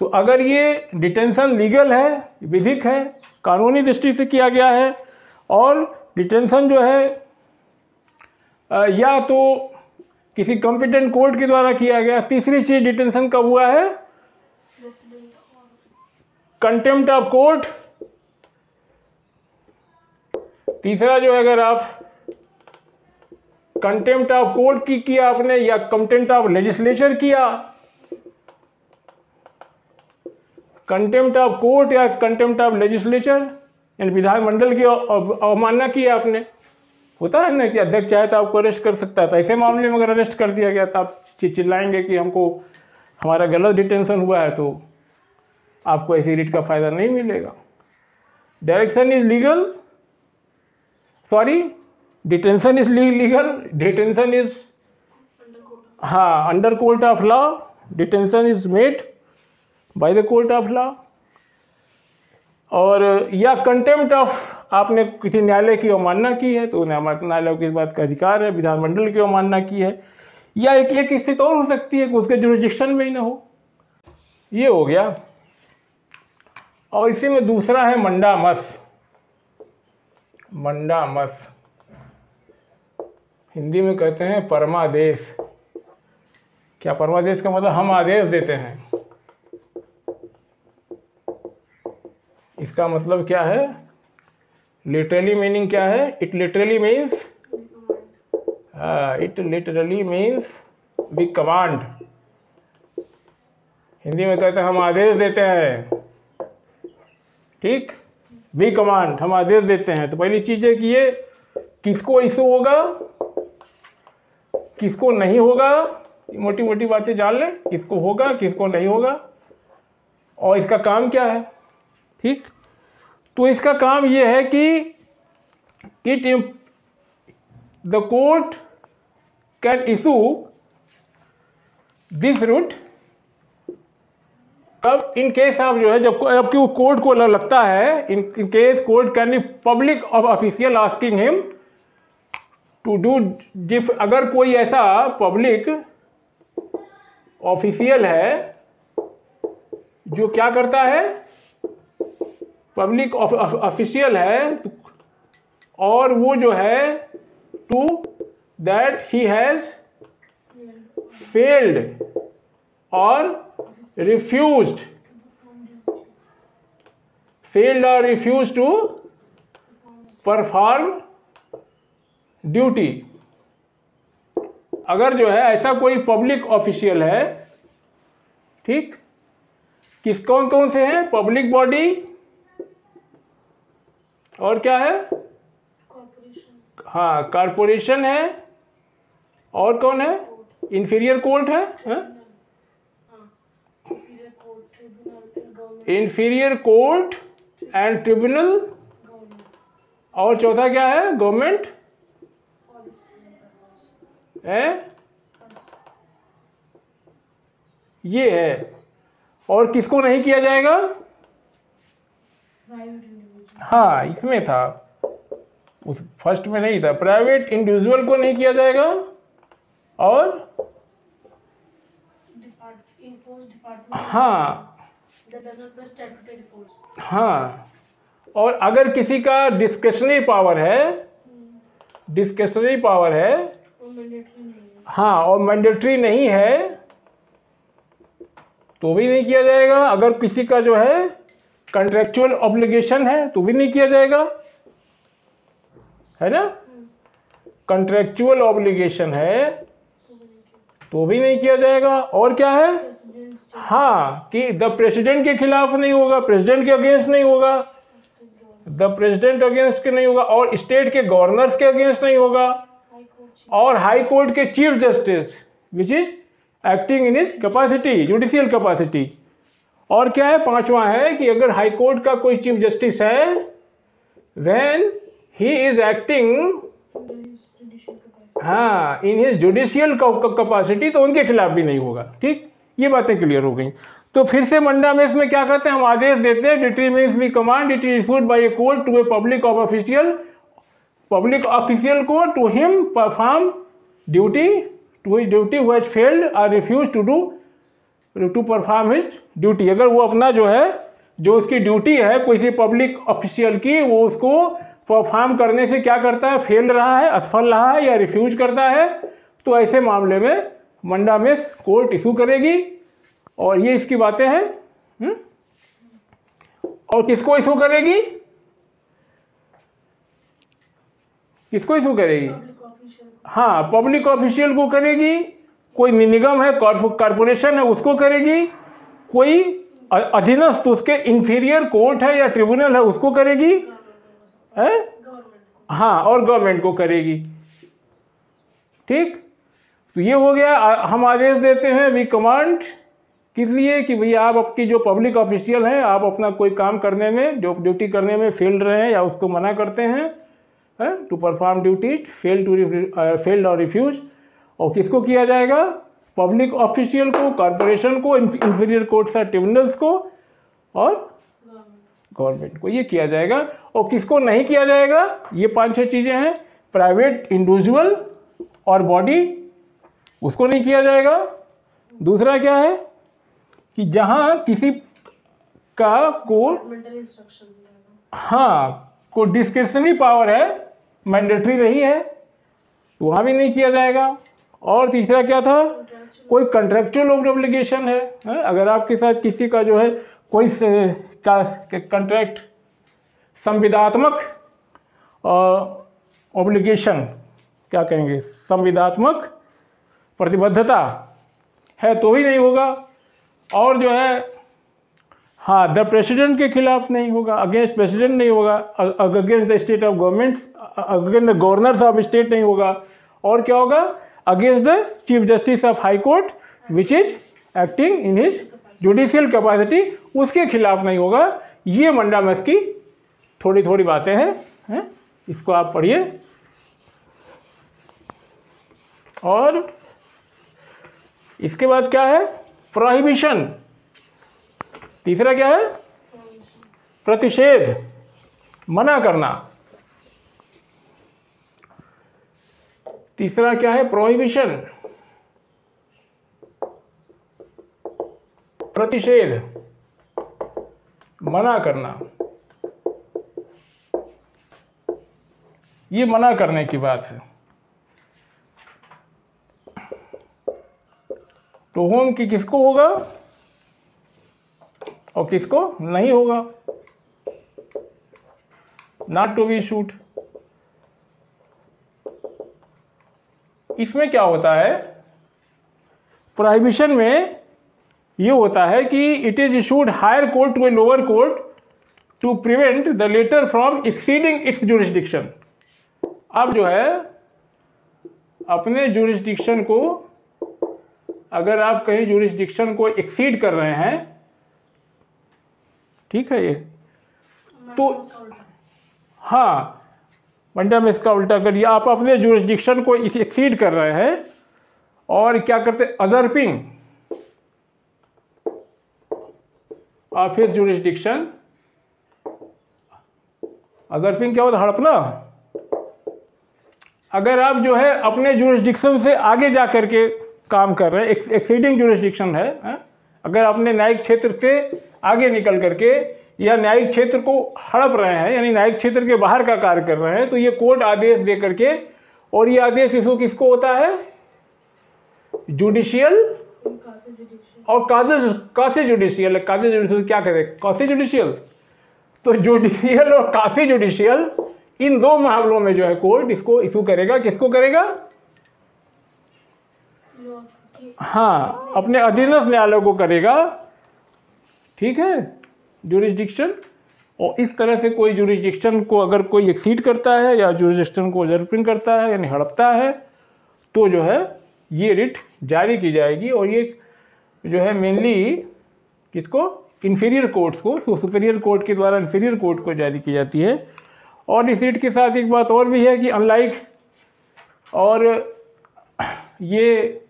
तो अगर ये डिटेंशन लीगल है, विधिक है, कानूनी दृष्टि से किया गया है और डिटेंशन जो है या तो किसी कॉम्पिटेंट कोर्ट के द्वारा किया गया। तीसरी चीज डिटेंशन कब हुआ है? Contempt of court. तीसरा जो है, अगर आप कंटेम्प्ट ऑफ कोर्ट की किया आपने या कंटेम्प्ट ऑफ लेजिस्लेचर किया, कंटेम्प्ट ऑफ कोर्ट या कंटेम्प्ट ऑफ लेजिस्लेचर यानी विधानमंडल की अवमानना की आपने, होता है ना कि अध्यक्ष चाहे तो आपको अरेस्ट कर सकता है, तो ऐसे मामले में अगर अरेस्ट कर दिया गया तो आप चिल्लाएंगे कि हमको हमारा गलत डिटेंशन हुआ है, तो आपको ऐसी रिट का फ़ायदा नहीं मिलेगा। Direction is legal, sorry detention is legal, detention is हाँ under court of law, detention is made by the court of law. और या कंटेम्प्ट ऑफ, आपने किसी न्यायालय की अवमानना की है तो न्यायालय की इस बात का अधिकार है, विधानमंडल की अवमानना की है, या एक स्थिति और हो सकती है कि उसके जुरिस्डिक्शन में ही ना हो। ये हो गया। और इसी में दूसरा है मंडामस। मंडामस हिंदी में कहते हैं परमादेश। क्या परमादेश का मतलब? हम आदेश देते हैं। इसका मतलब क्या है? लिटरली मीनिंग क्या है? It literally means we command. Hindi में कहते हैं हम आदेश देते हैं, ठीक, वी कमांड, हम आदेश देते हैं। तो पहली चीज़ है कि ये किसको इशू होगा, किसको नहीं होगा, मोटी मोटी बातें जान लें, किसको होगा किसको नहीं होगा, और इसका काम क्या है, ठीक। तो इसका काम ये है कि the court can issue this writ अब इन केस ऑफ जो है, जब कोर्ट को लगता है, in case court can be public of official asking him to do जिफ, अगर कोई ऐसा पब्लिक ऑफिशियल है जो क्या करता है, पब्लिक ऑफिशियल है, और वो जो है to that he has failed और refused to perform duty। अगर जो है ऐसा कोई पब्लिक ऑफिशियल है, ठीक, कौन कौन से हैं? पब्लिक बॉडी, और क्या है? हाँ कॉरपोरेशन है, और कौन है? इंफीरियर कोर्ट है, इंफीरियर कोर्ट एंड ट्रिब्यूनल, और चौथा क्या है? गवर्नमेंट है, ये है। और किसको नहीं किया जाएगा? हाँ इसमें था, उस फर्स्ट में नहीं था। प्राइवेट इंडिविजुअल को नहीं किया जाएगा, और हाँ हाँ, और अगर किसी का डिस्क्रिशनरी पावर है, हाँ, और मैंडेटरी नहीं है तो भी नहीं किया जाएगा। अगर किसी का जो है कॉन्ट्रेक्चुअल ऑब्लिगेशन है तो भी नहीं किया जाएगा, है ना। कॉन्ट्रेक्चुअल ऑब्लिगेशन है तो भी नहीं किया जाएगा। और क्या है? हाँ, कि द प्रेसिडेंट के खिलाफ नहीं होगा, प्रेसिडेंट के अगेंस्ट नहीं होगा, द प्रेसिडेंट अगेंस्ट के नहीं होगा, और स्टेट के गवर्नर्स के अगेंस्ट नहीं होगा, और हाई कोर्ट के chief justice which is acting in his capacity, judicial capacity. और क्या है? पांचवा है कि अगर हाई कोर्ट का कोई चीफ जस्टिस है, व्हेन ही इज एक्टिंग हाँ इन हिज जुडिशियल कैपेसिटी, तो उनके खिलाफ भी नहीं होगा, ठीक। ये बातें क्लियर हो गई। तो फिर से मंडामेस में क्या करते हैं? हम आदेश देते हैं, decree means we command, it is issued by a court to a public official को to him perform duty to his duty who has failed और refuse to perform his duty. अगर वो अपना जो है, जो उसकी ड्यूटी है किसी पब्लिक ऑफिशियल की, वो उसको परफॉर्म करने से क्या करता है? फेल रहा है, असफल रहा है, या रिफ्यूज करता है, तो ऐसे मामले में मंडामेस कोर्ट इशू करेगी। और ये इसकी बातें हैं। और किसको इशू करेगी? किसको इशू करेगी? हाँ, पब्लिक ऑफिशियल को करेगी, कोई निगम है, कॉरपोरेशन है, उसको करेगी, कोई अधीनस्थ उसके इंफीरियर कोर्ट है या ट्रिब्यूनल है, उसको करेगी, है? हाँ, और गवर्नमेंट को करेगी। ठीक, तो ये हो गया। हम आदेश देते हैं, वी कमांड, किस लिए कि भैया आप आपकी जो पब्लिक ऑफिशियल हैं, आप अपना कोई काम करने में, जो ड्यूटी करने में फेल रहे हैं या उसको मना करते हैं टू परफॉर्म ड्यूटीज, फेल्ड और रिफ्यूज। और किसको किया जाएगा? पब्लिक ऑफिशियल को, कॉरपोरेशन को, इंफीरियर कोर्ट्स और ट्रिब्यूनल्स को और गवर्नमेंट को, ये किया जाएगा। और किसको नहीं किया जाएगा? ये 5-6 चीज़ें हैं। प्राइवेट इंडिविजुअल और बॉडी, उसको नहीं किया जाएगा। दूसरा क्या है कि जहाँ किसी का को हाँ को डिस्क्रिशनरी पावर है, मैंडेटरी नहीं है, वहाँ भी नहीं किया जाएगा। और तीसरा क्या था? कोई कंट्रेक्चुअल ऑब्लिगेशन है, अगर आपके साथ किसी का जो है कोई कंट्रैक्ट, संविदात्मक ऑब्लिगेशन, क्या कहेंगे, संविदात्मक प्रतिबद्धता है तो ही नहीं होगा। और जो है हाँ, द प्रेसिडेंट के खिलाफ नहीं होगा, अगेंस्ट प्रेसिडेंट नहीं होगा, against the state of government, against the governors of state नहीं होगा। और क्या होगा? Against the chief justice of high court which is acting in his judicial capacity, उसके खिलाफ नहीं होगा। ये मंडामस की थोड़ी थोड़ी बातें हैं, इसको आप पढ़िए। और इसके बाद क्या है? प्रोहिबिशन। तीसरा क्या है? प्रतिषेध, मना करना। तीसरा क्या है? प्रोहिबिशन, प्रतिषेध, मना करना। ये मना करने की बात है। तो होम की किसको होगा और किसको नहीं होगा? Not to be issued. इसमें क्या होता है? प्रोहिबिशन में ये होता है कि it is issued higher court to a lower court to prevent the latter from exceeding its jurisdiction. अब जो है अपने जुरिस्डिक्शन को, अगर आप कहीं जुरिस्डिक्शन को एक्सीड कर रहे हैं, ठीक है, ये तो हाँ, मंडामस का उल्टा करिए, आप अपने जुरिस्डिक्शन को एक्सीड कर रहे हैं और क्या करते? अजर्पिंग और फिर जुरिस्डिक्शन। अजर्पिंग क्या होता है? हड़पना। अगर आप जो है अपने जुरिस्डिक्शन से आगे जा करके काम कर रहे हैं, एक्सीडिंग जुरिस्डिक्शन है, अगर अपने न्यायिक क्षेत्र से आगे निकल करके या न्यायिक क्षेत्र को हड़प रहे हैं, यानी न्यायिक क्षेत्र के बाहर का कार्य कर रहे हैं, तो ये कोर्ट आदेश दे करके, और ये आदेश किसको होता है? जुडिशियल और कासी जुडिशियल। कासी जुडिशियल क्या करें? कासी जुडिशियल। तो जुडिशियल और कासी जुडिशियल, इन दो मामलों में जो है कोर्ट इसको इशू करेगा। किसको करेगा? हाँ, अपने अधीनस्थ न्यायालय को करेगा। ठीक है, जुरिस्डिक्शन। और इस तरह से कोई जुरिस्डिक्शन को अगर कोई एक्सीड करता है या जुरिस्डिक्शन को अजर्पिंग करता है यानी हड़पता है, तो जो है ये रिट जारी की जाएगी। और ये जो है मेनली किसको? इंफीरियर कोर्ट्स को, तो सुपीरियर कोर्ट के द्वारा इंफीरियर कोर्ट को जारी की जाती है। और इस रिट के साथ एक बात और भी है कि अनलाइक, और ये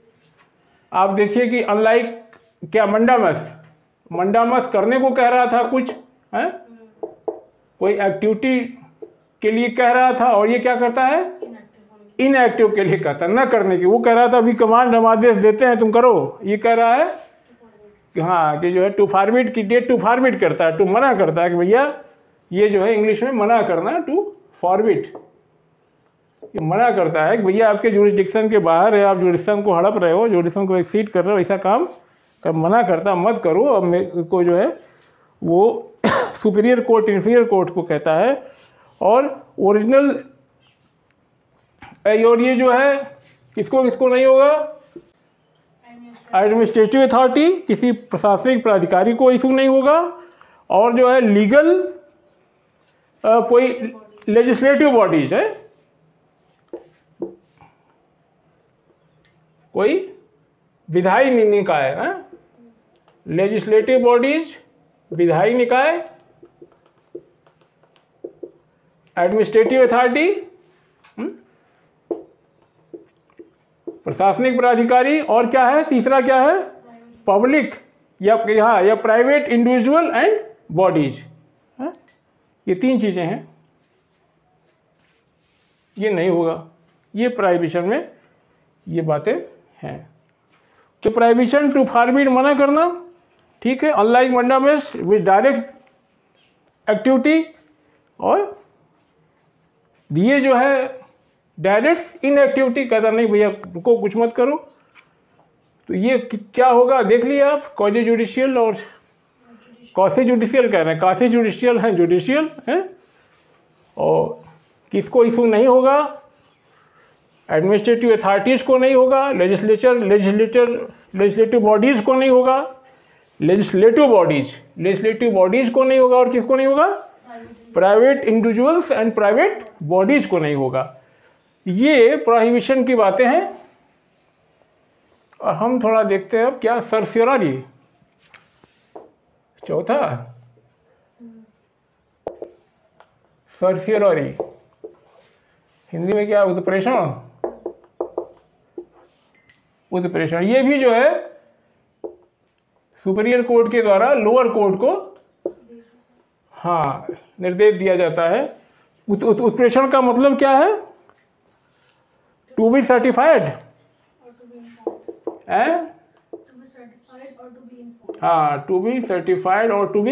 आप देखिए कि अनलाइक क्या, मंडामस करने को कह रहा था कुछ है, कोई एक्टिविटी के लिए कह रहा था, और ये क्या करता है? इनएक्टिव के लिए कहता है, न करने की। वो कह रहा था अभी कमांड, हम आदेश देते हैं तुम करो, ये कह रहा है कि हाँ, कि जो है टू फॉरबिड की डेट, टू फॉरबिड करता है, टू मना करता है कि भैया ये जो है इंग्लिश में मना करना, टू फॉरबिड, ये मना करता है कि भैया आपके जुरिस्डिक्शन के बाहर है, आप जुरिस्डिक्शन को हड़प रहे हो, जुरिस्डिक्शन को एक्सीड कर रहे हो, ऐसा काम कर मना करता, मत करो। अब मेरे को जो है वो सुपीरियर कोर्ट इंफीरियर कोर्ट को कहता है। और ओरिजिनल, और ये जो है किसको नहीं होगा? एडमिनिस्ट्रेटिव अथॉरिटी, किसी प्रशासनिक प्राधिकारी को इशू नहीं होगा। और जो है लीगल कोई लेजिस्लेटिव बॉडीज है, कोई विधायी निकाय है, लेजिस्लेटिव बॉडीज विधायी निकाय, एडमिनिस्ट्रेटिव अथॉरिटी प्रशासनिक प्राधिकारी, और क्या है तीसरा क्या है, पब्लिक या प्राइवेट इंडिविजुअल एंड बॉडीज। ये तीन चीजें हैं, ये नहीं होगा, ये प्रोहिबिशन में ये बातें हैं। तो प्रोहिबिशन टू फॉरबिड मना करना, ठीक है, अनलाइक मंडामेंट्स विद डायरेक्ट एक्टिविटी, और दिए जो है डायरेक्ट इनएक्टिविटी, कहता नहीं भैया रुको कुछ मत करो। तो ये क्या होगा देख लिया आप, क्वासी जुडिशियल और क्वासी जुडिशियल कह रहे हैं, क्वासी जुडिशियल है, जुडिशियल है, और किसको इशू नहीं होगा, एडमिनिस्ट्रेटिव अथॉरिटीज़ को नहीं होगा, लेजिस्लेटिव बॉडीज़ को नहीं होगा, लेजिस्लेटिव बॉडीज़ को नहीं होगा, और किसको नहीं होगा, private individuals and private bodies को नहीं होगा। ये प्रोहिबिशन की बातें हैं। और हम थोड़ा देखते हैं अब क्या सर्सियरी, चौथा सर्सियरी, हिंदी में क्या, उत्प्रेषण, उत्प्रेषण। ये भी जो है सुपीरियर कोर्ट के द्वारा लोअर कोर्ट को हाँ निर्देश दिया जाता है। उत्प्रेषण का मतलब क्या है, टू बी सर्टिफाइड, हाँ टू बी सर्टिफाइड और टू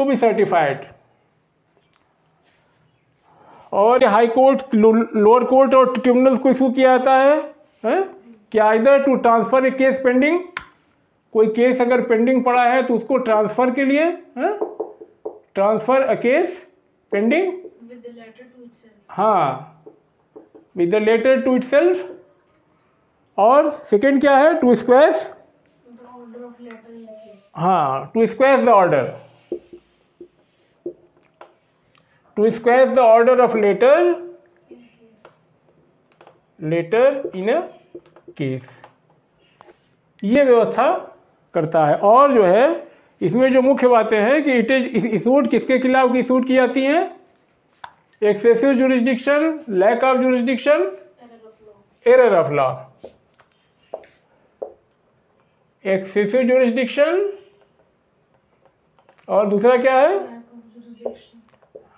बी सर्टिफाइड। और हाई कोर्ट, लोअर कोर्ट और ट्रिब्यूनल को इशू किया जाता है कि either to transfer a case pending, कोई केस अगर पेंडिंग पड़ा है तो उसको ट्रांसफर के लिए, ट्रांसफर अ केस पेंडिंग, हाँ with the latter to itself, और सेकेंड क्या है, टू स्क्वैश, हाँ to squash the order, to squash the order of latter in a case, ये व्यवस्था करता है। और जो है इसमें जो मुख्य बातें हैं कि इट इज इशूड, किसके खिलाफ इशूड की जाती हैं, excessive jurisdiction, lack of jurisdiction, error of law, excessive jurisdiction, और दूसरा क्या है,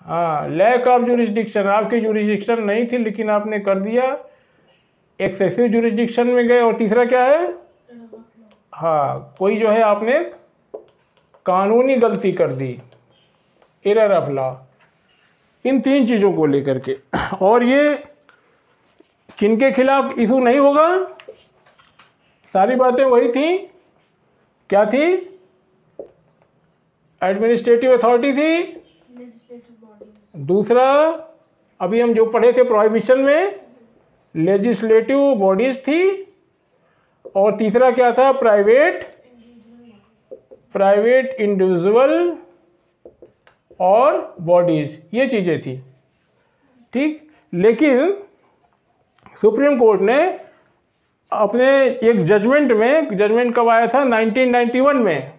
हाँ लैक ऑफ जुरिस्डिक्शन, आपकी जुरिस्डिक्शन नहीं थी लेकिन आपने कर दिया, एक्सेसिव जुरिस्डिक्शन में गए, और तीसरा क्या है, हाँ कोई जो है आपने कानूनी गलती कर दी, एरर ऑफ लॉ। इन तीन चीज़ों को लेकर के, और ये किनके खिलाफ इशू नहीं होगा, सारी बातें वही थी, क्या थी, एडमिनिस्ट्रेटिव अथॉरिटी थी, दूसरा अभी हम जो पढ़े थे प्रोहिबिशन में लेजिस्लेटिव बॉडीज थी, और तीसरा क्या था, प्राइवेट इंडिविजुअल और बॉडीज, ये चीज़ें थी, ठीक। लेकिन सुप्रीम कोर्ट ने अपने एक जजमेंट कब आया था, 1991 में,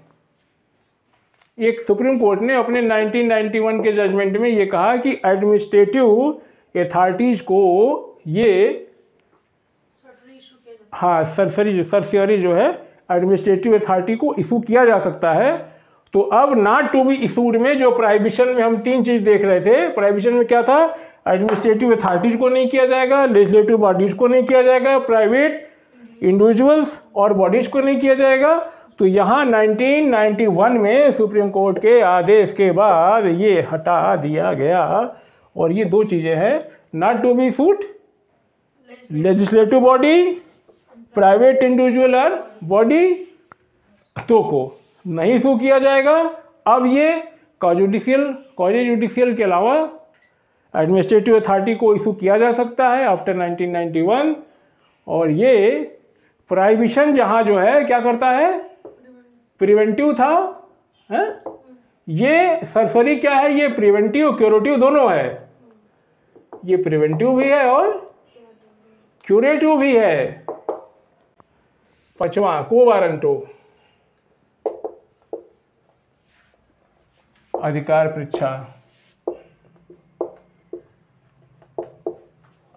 एक सुप्रीम कोर्ट ने अपने 1991 के जजमेंट में ये कहा कि एडमिनिस्ट्रेटिव अथॉरिटीज़ को ये हाँ सर्सियरी जो है एडमिनिस्ट्रेटिव अथॉरिटी को इशू किया जा सकता है। तो अब नॉट टू बी इशूड में जो प्रोहिबिशन में हम तीन चीज़ देख रहे थे, प्रोहिबिशन में क्या था, एडमिनिस्ट्रेटिव अथॉरिटीज़ को नहीं किया जाएगा, लेजिस्लेटिव बॉडीज़ को नहीं किया जाएगा, प्राइवेट इंडिविजुअल्स और बॉडीज़ को नहीं किया जाएगा। तो यहाँ 1991 में सुप्रीम कोर्ट के आदेश के बाद ये हटा दिया गया, और ये दो चीज़ें हैं, not to be issued legislative body, private individual और बॉडी तो को नहीं इशू किया जाएगा। अब ये क्वासी जुडिशियल के अलावा एडमिनिस्ट्रेटिव अथॉरिटी को इशू किया जा सकता है आफ्टर 1991। और ये प्रोहिबिशन जहाँ जो है क्या करता है, प्रिवेंटिव था है? ये सरसरी क्या है, ये प्रिवेंटिव क्यूरेटिव दोनों है, ये प्रिवेंटिव भी है और क्यूरेटिव भी है। पांचवा को वारंटो, अधिकार परीक्षा,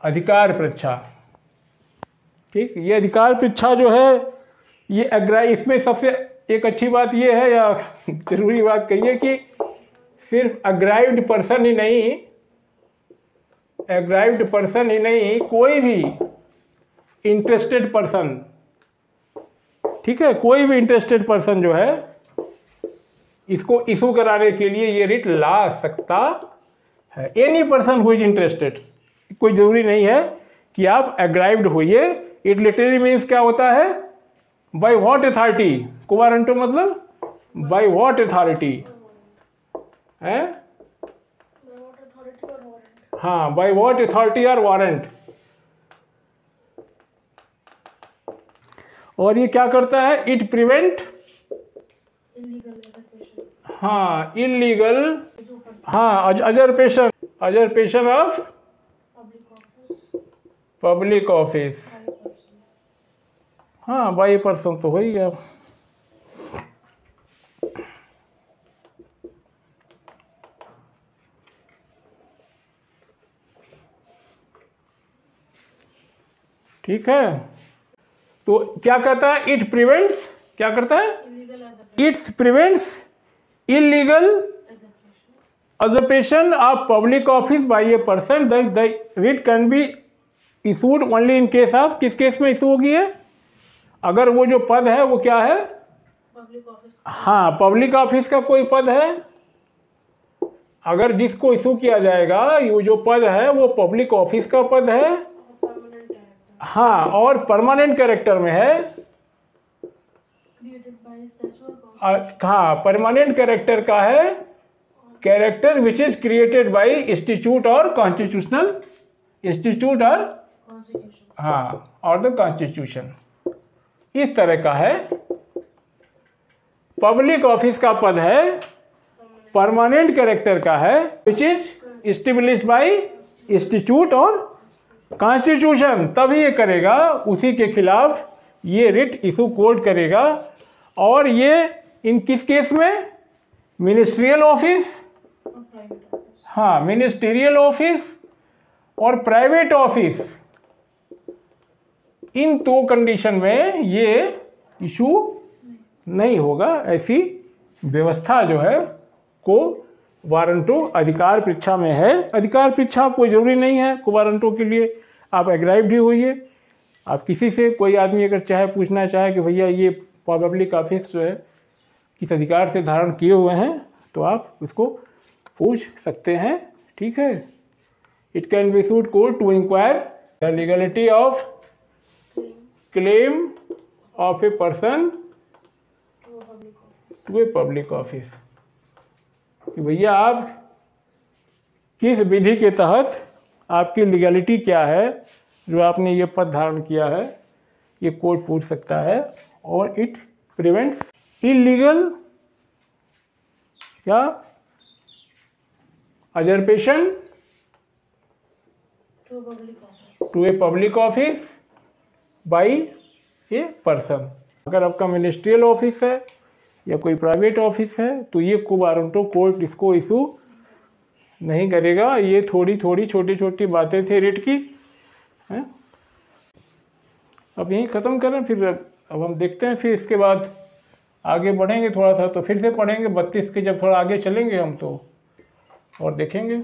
अधिकार परीक्षा, ठीक। ये अधिकार परीक्षा जो है ये इसमें सबसे एक अच्छी बात ये है या जरूरी बात कहिए कि सिर्फ अग्राइव्ड पर्सन ही नहीं, एग्राइव्ड पर्सन ही नहीं, कोई भी इंटरेस्टेड पर्सन, ठीक है, कोई भी इंटरेस्टेड पर्सन जो है इसको इशू कराने के लिए ये रिट ला सकता है। Any person who is interested, कोई जरूरी नहीं है कि आप एग्राइव्ड होइए। इट लिटरली मीन्स क्या होता है, बाय व्हाट अथॉरिटी, को वारंटो मतलब बाय व्हाट अथॉरिटी है, हाँ, बाय व्हाट अथॉरिटी और वारंट। और ये क्या करता है, इट प्रिवेंट, हाँ, इलीगल, हाँ, अजरपेशन, अजरपेशन ऑफ पब्लिक ऑफिस, हाँ, बाई पर्सन तो हो ही गया। ठीक है, तो क्या कहता है, इट प्रिवेंट्स, क्या करता है, it prevents illegal usurpation of public office by a person, the writ can be issued only in case of, किस केस में इशू होगी है, अगर वो जो पद है वो क्या है, पब्लिक ऑफिस, हाँ, पब्लिक ऑफिस का कोई पद है, अगर जिसको इशू किया जाएगा ये जो पद है वो पब्लिक ऑफिस का पद है, हाँ, और परमानेंट कैरेक्टर में है, हाँ, परमानेंट कैरेक्टर का है, character which is created by institute और कॉन्स्टिट्यूशनल इंस्टीट्यूट और, हाँ, और द कॉन्स्टिट्यूशन, इस तरह का है। पब्लिक ऑफिस का पद है, परमानेंट कैरेक्टर का है, which is established by institute और कॉन्स्टिट्यूशन, तभी ये करेगा, उसी के खिलाफ ये रिट इशू कोर्ट करेगा। और ये इन किस केस में, मिनिस्ट्रियल ऑफिस, हाँ, मिनिस्ट्रियल ऑफिस और प्राइवेट ऑफिस, इन दो कंडीशन में ये इशू नहीं होगा। ऐसी व्यवस्था जो है को वारंटो अधिकार परीक्षा में है। अधिकार परीक्षा कोई ज़रूरी नहीं है को वारंटो के लिए, आप एग्राइव्ड ही होइए। आप किसी से, कोई आदमी अगर चाहे पूछना चाहे कि भैया ये पब्लिक ऑफिस जो है किस अधिकार से धारण किए हुए हैं, तो आप उसको पूछ सकते हैं, ठीक है। It can be issued court to inquire the legality of claim of a person to a public office, कि भैया आप किस विधि के तहत, आपकी लीगलिटी क्या है जो आपने ये पद धारण किया है, ये कोर्ट पूछ सकता है। और इट प्रिवेंट्स इलीगल क्या, usurpation to a public office by a person. अगर आपका मिनिस्ट्रियल ऑफिस है या कोई प्राइवेट ऑफिस है तो ये को वारंटो कोर्ट इसको इशू नहीं करेगा। ये थोड़ी थोड़ी छोटी छोटी बातें थी रिट की, हैं। अब यहीं ख़त्म करें, फिर अब हम देखते हैं, फिर इसके बाद आगे बढ़ेंगे थोड़ा सा, तो फिर से पढ़ेंगे 32 के, जब थोड़ा आगे चलेंगे हम तो और देखेंगे।